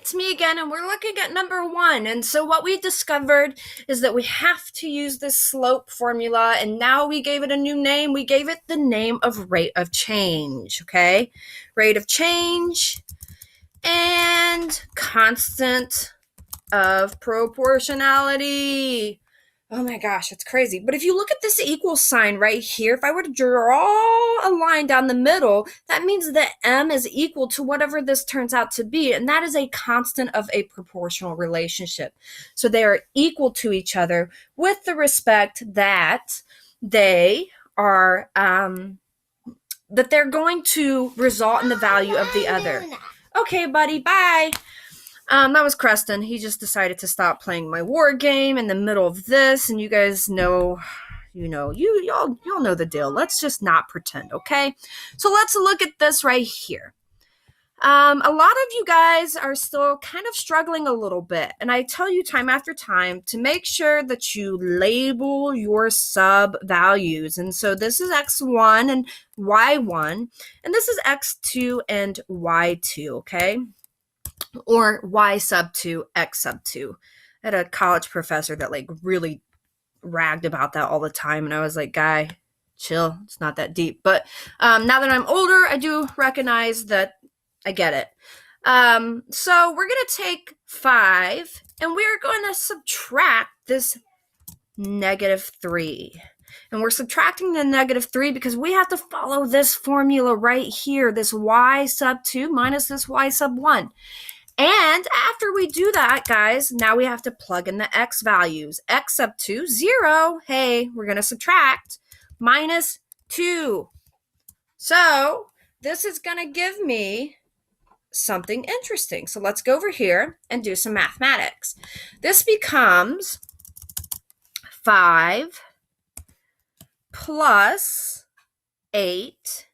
it's me again, and we're looking at number 1. And so what we discovered is that we have to use this slope formula, and now we gave it a new name. We gave it the name of rate of change, okay? Rate of change and constant of proportionality. Oh my gosh, it's crazy. But if you look at this equal sign right here, if I were to draw a line down the middle, that means that m is equal to whatever this turns out to be, and that is a constant of a proportional relationship. So they are equal to each other with the respect that they are, that they're going to result in the value of the other. Okay, buddy, bye. That was Creston. He just decided to stop playing my war game in the middle of this, and you guys know, y'all know the deal. Let's just not pretend, okay? So let's look at this right here. A lot of you guys are still kind of struggling a little bit, and I tell you time after time to make sure that you label your sub values. And so this is x1 and y1, and this is x2 and y2, okay? Or y sub 2, x sub 2. I had a college professor that really ragged about that all the time, and I was like, guy, chill, it's not that deep. But now that I'm older, I do recognize that I get it. So we're going to take 5, and we're going to subtract this -3. And we're subtracting the -3 because we have to follow this formula right here, this y sub 2 minus this y sub 1. And after we do that, guys, now we have to plug in the x values. X sub 2, 0. Hey, we're going to subtract -2. So this is going to give me something interesting. So let's go over here and do some mathematics. This becomes 5 plus 8.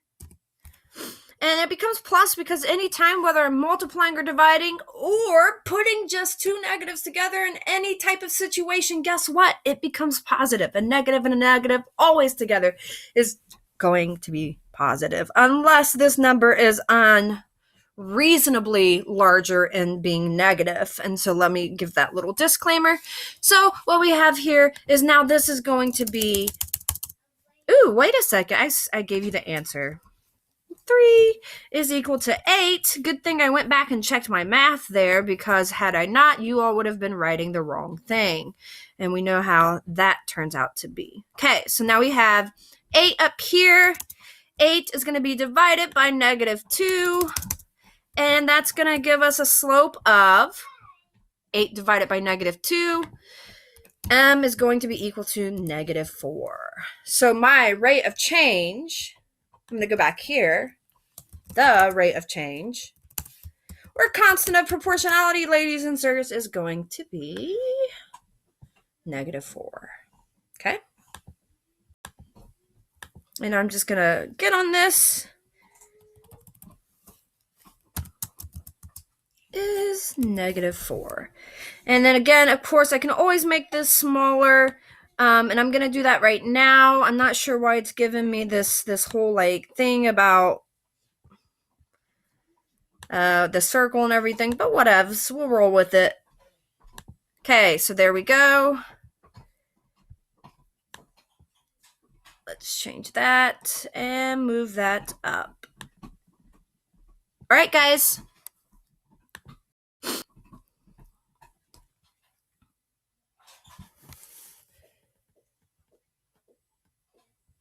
And it becomes plus because anytime, whether I'm multiplying or dividing or putting just two negatives together in any type of situation, guess what? It becomes positive. A negative and a negative always together is going to be positive, unless this number is unreasonably larger in being negative. And so let me give that little disclaimer. So what we have here is now this is going to be, ooh, wait a second. I gave you the answer. 3 is equal to 8. Good thing I went back and checked my math there, because had I not, you all would have been writing the wrong thing. And we know how that turns out to be. Okay, so now we have 8 up here. 8 is going to be divided by -2. And that's going to give us a slope of 8 divided by -2. M is going to be equal to -4. So my rate of change, I'm going to go back here. The rate of change, or constant of proportionality, ladies and sirs, is going to be -4. Okay? And I'm just going to get on this. Is -4. And then again, of course, I can always make this smaller. And I'm going to do that right now. I'm not sure why it's giving me this whole thing about the circle and everything, but whatever, so we'll roll with it. Okay, so there we go. Let's change that and move that up. All right, guys.